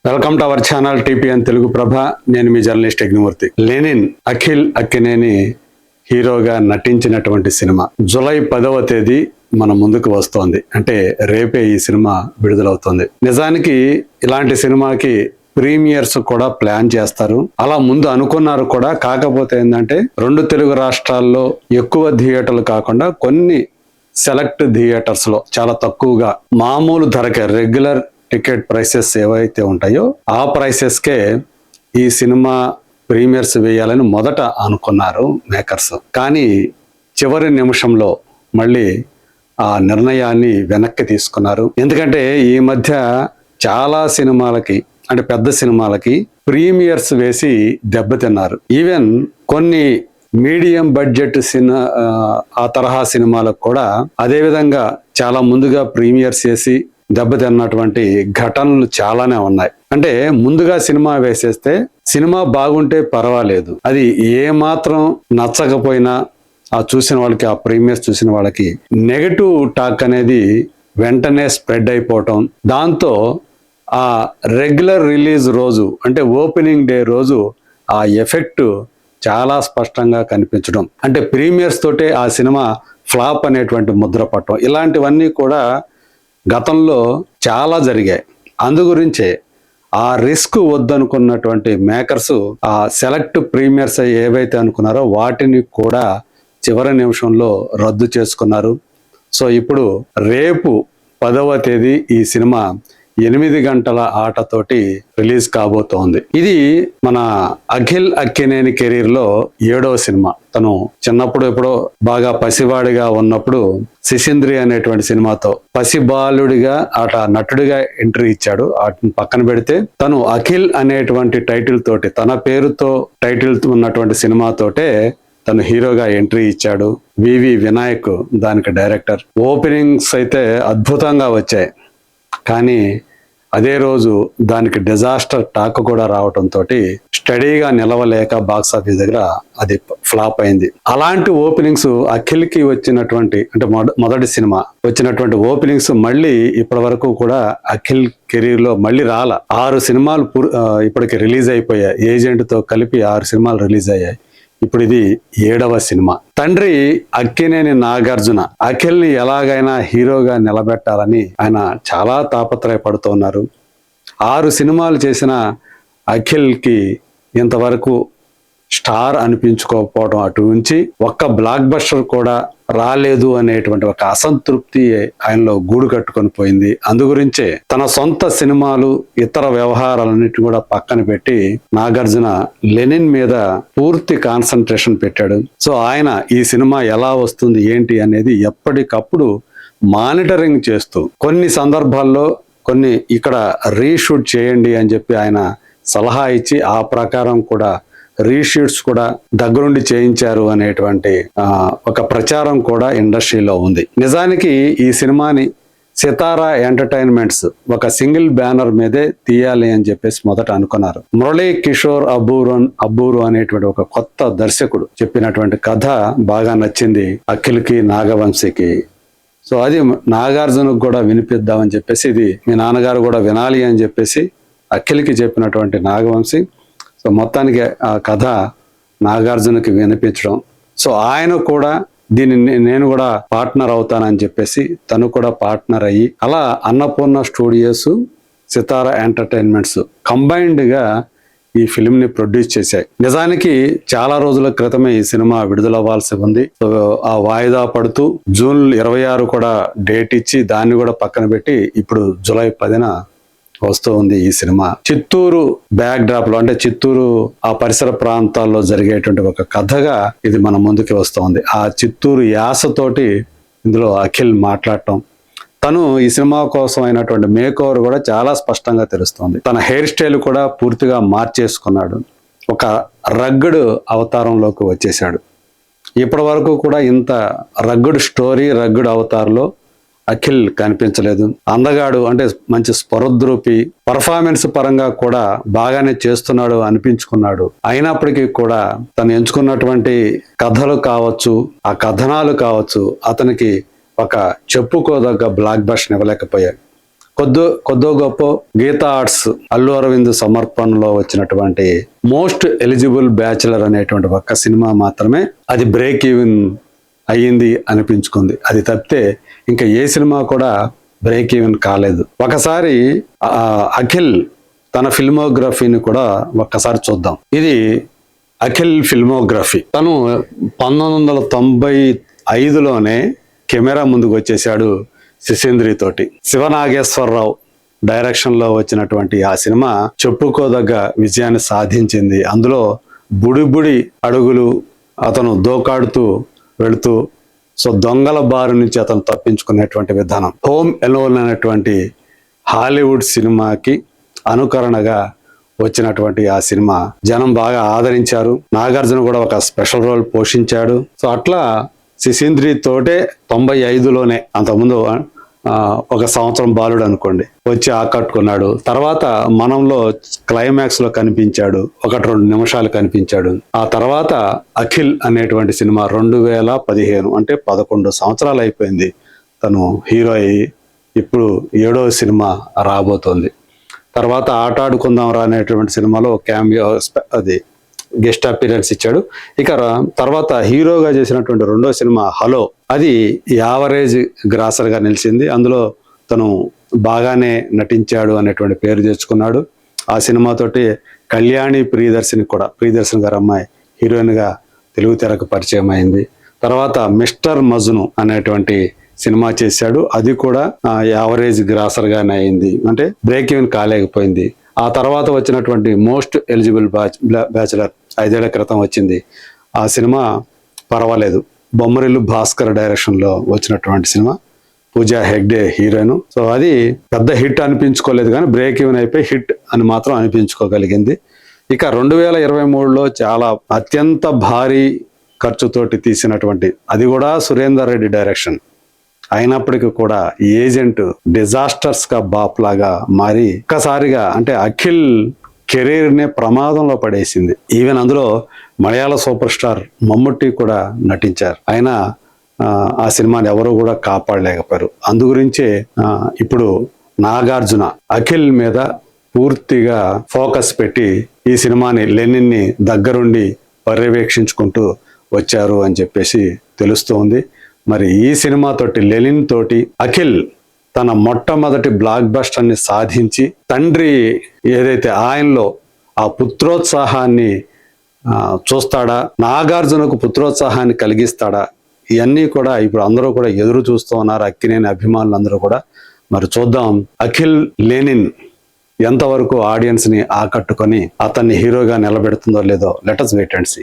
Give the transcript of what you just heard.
Welcome to our channel TPN Telugu Prabha. నేను మీ journalist Yagnamurthy. Lenin Akhil Akkineni హీరోగా నటించినటువంటి సినిమా జూలై 10వ తేదీ మన ముందుకు వస్తోంది. అంటే రేపే ఈ సినిమా విడుదలవుతుంది. నిజానికి ఇలాంటి సినిమాకి ప్రీమియర్స్ కూడా ప్లాన్ చేస్తారు. అలా ముందు అనుకున్నారు కూడా. కాకపోతే ఏంటంటే 2 తెలుగు రాష్ట్రాల్లో ఎక్కువ థియేటర్లు కాకుండా కొన్ని సెలెక్ట్ థియేటర్స్ లో చాలా తక్కువగా మామూలు ధరకే రెగ్యులర్ టికెట్ ప్రైసెస్ ఏవైతే ఉంటాయో ఆ ప్రైసెస్కే ఈ సినిమా ప్రీమియర్స్ వేయాలని మొదట అనుకున్నారు మేకర్స్. కానీ చివరి నిమిషంలో మళ్ళీ ఆ నిర్ణయాన్ని వెనక్కి తీసుకున్నారు. ఎందుకంటే ఈ మధ్య చాలా సినిమాలకి అంటే పెద్ద సినిమాలకి ప్రీమియర్స్ వేసి దెబ్బతిన్నారు. ఈవెన్ కొన్ని మీడియం బడ్జెట్ ఆ తరహా సినిమాలకు కూడా అదే విధంగా చాలా ముందుగా ప్రీమియర్స్ చేసి దెబ్బతిన్నటువంటి ఘటనలు చాలానే ఉన్నాయి. అంటే ముందుగా సినిమా వేసేస్తే సినిమా బాగుంటే పర్వాలేదు, అది ఏ మాత్రం నచ్చకపోయినా ఆ చూసిన వాళ్ళకి, ఆ ప్రీమియర్స్ చూసిన వాళ్ళకి నెగటివ్ టాక్ అనేది వెంటనే స్ప్రెడ్ అయిపోవటం, దాంతో ఆ రెగ్యులర్ రిలీజ్ రోజు అంటే ఓపెనింగ్ డే రోజు ఆ ఎఫెక్ట్ చాలా స్పష్టంగా కనిపించడం, అంటే ప్రీమియర్స్ తోటే ఆ సినిమా ఫ్లాప్ అనేటువంటి ముద్ర పట్టడం, ఇలాంటివన్నీ కూడా గతంలో చాలా జరిగాయి. అందుగురించే ఆ రిస్క్ వద్దనుకున్నటువంటి మేకర్స్ ఆ సెలెక్ట్ ప్రీమియర్స్ ఏవైతే అనుకున్నారో వాటిని కూడా చివరి నిమిషంలో రద్దు చేసుకున్నారు. సో ఇప్పుడు రేపు 10వ తేదీ ఈ సినిమా 8 గంటల ఆటతోటి రిలీజ్ కాబోతోంది. ఇది మన అఖిల్ అక్కినేని కెరీర్ లో 7వ సినిమా. తను చిన్నప్పుడు ఎప్పుడో బాగా పసివాడిగా ఉన్నప్పుడు శిశింద్రి అనేటువంటి సినిమాతో పసిబాలుడిగా నటుడిగా ఎంట్రీ ఇచ్చాడు. వాటిని పక్కన పెడితే తను అఖిల్ అనేటువంటి టైటిల్ తోటి, తన పేరుతో టైటిల్ ఉన్నటువంటి సినిమాతోటే తను హీరోగా ఎంట్రీ ఇచ్చాడు. వివి వినాయక్ దానికి డైరెక్టర్. ఓపెనింగ్స్ అయితే అద్భుతంగా వచ్చాయి. కానీ అదే రోజు దానికి డిజాస్టర్ టాక్ కూడా రావడంతో స్టడీగా నిలవలేక బాక్స్ ఆఫీస్ దగ్గర అది ఫ్లాప్ అయింది. అలాంటి ఓపెనింగ్స్ అఖిల్కి వచ్చినటువంటి, అంటే మొదటి సినిమా వచ్చినటువంటి ఓపెనింగ్స్ మళ్ళీ ఇప్పటి వరకు కూడా అఖిల్ కెరీర్ లో మళ్ళీ రాల. 6 సినిమాలు ఇప్పటికి రిలీజ్ అయిపోయాయి. ఏజెంట్ తో కలిపి 6 సినిమాలు రిలీజ్ అయ్యాయి. ఇప్పుడు ఇది 7వ సినిమా. తండ్రి అక్కినేని నాగార్జున అఖిల్ని ఎలాగైనా హీరోగా నిలబెట్టాలని ఆయన చాలా తాపత్రయపడుతున్నారు. 6 సినిమాలు చేసిన అఖిల్కి ఇంతవరకు స్టార్ అనిపించుకోకపోవడం అటు నుంచి ఒక్క బ్లాక్ బస్టర్ కూడా రాలేదు అనేటువంటి ఒక అసంతృప్తి ఆయనలో గూడు కట్టుకొని పోయింది. అందుగురించే తన సొంత సినిమాలు, ఇతర వ్యవహారాలన్నిటి కూడా పక్కన పెట్టి నాగార్జున లెనిన్ మీద పూర్తి కాన్సన్ట్రేషన్ పెట్టాడు. సో ఆయన ఈ సినిమా ఎలా వస్తుంది ఏంటి అనేది ఎప్పటికప్పుడు మానిటరింగ్ చేస్తూ కొన్ని సందర్భాల్లో కొన్ని ఇక్కడ రీషూట్ చేయండి అని చెప్పి ఆయన సలహా ఇచ్చి ఆ ప్రకారం కూడా రీషూట్స్ కూడా దగ్గరుండి చేయించారు అనేటువంటి ఒక ప్రచారం కూడా ఇండస్ట్రీలో ఉంది. నిజానికి ఈ సినిమాని సితారా ఎంటర్టైన్మెంట్స్ ఒక సింగిల్ బ్యానర్ మీదే తీయాలి అని చెప్పేసి మొదట అనుకున్నారు. మురళీ కిషోర్ అబ్బూరు అనేటువంటి ఒక కొత్త దర్శకుడు చెప్పినటువంటి కథ బాగా నచ్చింది అఖిల్కి, నాగవంశీకి. సో అది నాగార్జునకు కూడా వినిపిద్దామని చెప్పేసి, ఇది మీ నాన్నగారు కూడా వినాలి అని చెప్పేసి అఖిల్కి చెప్పినటువంటి నాగవంశీ సో మొత్తానికి ఆ కథ నాగార్జునకి వినిపించడం, సో ఆయన కూడా దీన్ని నేను కూడా పార్ట్నర్ అవుతానని చెప్పేసి తను కూడా పార్ట్నర్ అయ్యి అలా అన్నపూర్ణ స్టూడియోస్, సితారా ఎంటర్టైన్మెంట్స్ కంబైన్డ్ గా ఈ ఫిల్మ్ ని ప్రొడ్యూస్ చేశాయి. నిజానికి చాలా రోజుల క్రితమే ఈ సినిమా విడుదలవ్వాల్సి ఉంది. సో ఆ వాయిదా పడుతూ జూన్ 26 కూడా డేట్ ఇచ్చి దాన్ని కూడా పక్కన పెట్టి ఇప్పుడు జూలై 10న వస్తూ ఉంది ఈ సినిమా. చిత్తూరు బ్యాక్ డ్రాప్ లో, అంటే చిత్తూరు ఆ పరిసర ప్రాంతాల్లో జరిగేటువంటి ఒక కథగా ఇది మన ముందుకి వస్తోంది. ఆ చిత్తూరు యాసతోటి ఇందులో అఖిల్ మాట్లాడటం, తను ఈ సినిమా కోసం అయినటువంటి మేక్ ఓవర్ కూడా చాలా స్పష్టంగా తెలుస్తోంది. తన హెయిర్ స్టైల్ కూడా పూర్తిగా మార్చేసుకున్నాడు. ఒక రగ్గడ్ అవతారంలోకి వచ్చేసాడు. ఇప్పటి వరకు కూడా ఇంత రగ్గడ్ స్టోరీ, రగ్గడ్ అవతారంలో అఖిల్ కనిపించలేదు. అందగాడు అంటే మంచి స్పరుద్రూపి, పర్ఫార్మెన్స్ పరంగా కూడా బాగానే చేస్తున్నాడు అనిపించుకున్నాడు. అయినప్పటికీ కూడా తను ఎంచుకున్నటువంటి కథలు కావచ్చు, ఆ కథనాలు కావచ్చు, అతనికి ఒక చెప్పుకోదగ్గ బ్లాక్ బస్టర్ ఇవ్వలేకపోయాయి. కొద్దో గొప్ప గీతా ఆర్ట్స్ అల్లు అరవింద్ సమర్పణలో వచ్చినటువంటి మోస్ట్ ఎలిజిబుల్ బ్యాచులర్ అనేటువంటి ఒక్క సినిమా మాత్రమే అది బ్రేక్ ఈవెన్ అయ్యింది అనిపించుకుంది. అది తప్పితే ఇంకా ఏ సినిమా కూడా బ్రేక్ ఈవెన్ కాలేదు. ఒకసారి అఖిల్ తన ఫిల్మోగ్రఫీని కూడా ఒక్కసారి చూద్దాం. ఇది అఖిల్ ఫిల్మోగ్రఫీ. తను 1995లోనే కెమెరా ముందుకు వచ్చేసాడు శిశేంద్రి తోటి. శివనాగేశ్వరరావు డైరెక్షన్ లో వచ్చినటువంటి ఆ సినిమా చెప్పుకోదగ్గ విజయాన్ని సాధించింది. అందులో బుడి అడుగులు అతను దోకాడుతూ వెళుతూ దొంగల బారి నుంచి అతను తప్పించుకునేటువంటి విధానం, హోమ్ ఎలోన్ అనేటువంటి హాలీవుడ్ సినిమాకి అనుకరణగా వచ్చినటువంటి ఆ సినిమా జనం బాగా ఆదరించారు. నాగార్జున కూడా ఒక స్పెషల్ రోల్ పోషించాడు. అట్లా శిశేంద్రి తోటే 95లోనే, అంతకుముందు ఒక సంవత్సరం బాలుడు అనుకోండి, వచ్చి ఆకట్టుకున్నాడు. తర్వాత మనంలో క్లైమాక్స్ లో కనిపించాడు, 1-2 నిమిషాలు కనిపించాడు. ఆ తర్వాత అఖిల్ అనేటువంటి సినిమా 2015, అంటే 11 సంవత్సరాలు అయిపోయింది తను హీరో అయ్యి. ఇప్పుడు 7వ సినిమా రాబోతోంది. తర్వాత ఆటాడుకుందాం రా అనేటువంటి సినిమాలో క్యామియో అది గెస్ట్ అపీరెన్స్ ఇచ్చాడు. ఇక తర్వాత హీరోగా చేసినటువంటి 2వ సినిమా హలో, అది యావరేజ్ గ్రాసర్ గా నిలిచింది. అందులో తను బాగానే నటించాడు అనేటువంటి పేరు తెచ్చుకున్నాడు. ఆ సినిమాతోటి కళ్యాణి ప్రియదర్శిని గారి అమ్మాయి హీరోయిన్ గా తెలుగు తెరకు పరిచయం అయింది. తర్వాత మిస్టర్ మజ్ను అనేటువంటి సినిమా చేశాడు. అది కూడా యావరేజ్ గ్రాసర్ గానే అయింది, అంటే బ్రేక్ ఈవెన్ కాలేకపోయింది. ఆ తర్వాత వచ్చినటువంటి మోస్ట్ ఎలిజిబుల్ బ్యాచులర్ 5 ఏళ్ల క్రితం వచ్చింది. ఆ సినిమా పర్వాలేదు. బొమ్మరిల్లు భాస్కర్ డైరెక్షన్ లో వచ్చినటువంటి సినిమా, పూజా హెగ్డే హీరోయిన్. అది పెద్ద హిట్ అనిపించుకోలేదు, కానీ బ్రేక్ ఈవెన్ అయిపోయి హిట్ అని మాత్రం అనిపించుకోగలిగింది. ఇక 2023లో చాలా అత్యంత భారీ ఖర్చుతోటి తీసినటువంటి, అది కూడా సురేందర్ రెడ్డి డైరెక్షన్ అయినప్పటికీ కూడా ఏజెంట్ డిజాస్టర్స్ గా బాప్ లాగా మారి ఒక్కసారిగా అంటే అఖిల్ కెరీర్ నే ప్రమాదంలో పడేసింది. ఈవెన్ అందులో మలయాళ సూపర్ స్టార్ మమ్ముట్టి కూడా నటించారు. అయినా ఆ సినిమాని ఎవరు కూడా కాపాడలేకపోయారు. అందుగురించే ఇప్పుడు నాగార్జున అఖిల్ మీద పూర్తిగా ఫోకస్ పెట్టి ఈ సినిమాని లెనిన్ ని దగ్గరుండి పర్యవేక్షించుకుంటూ వచ్చారు అని చెప్పేసి తెలుస్తోంది. మరి ఈ సినిమా తోటి, లెనిన్ తోటి అఖిల్ తన మొట్టమొదటి బ్లాక్ బస్టర్ ని సాధించి తండ్రి ఏదైతే ఆయనలో ఆ పుత్రోత్సాహాన్ని చూస్తాడా, నాగార్జునకు పుత్రోత్సాహాన్ని కలిగిస్తాడా, ఇవన్నీ కూడా ఇప్పుడు అందరూ కూడా ఎదురు చూస్తూ ఉన్నారు. అక్కినేని అభిమానులు అందరూ కూడా. మరి చూద్దాం అఖిల్ లెనిన్ ఎంతవరకు ఆడియన్స్ ని ఆకట్టుకొని అతన్ని హీరోగా నిలబెడుతుందో లేదో. Let us wait and see.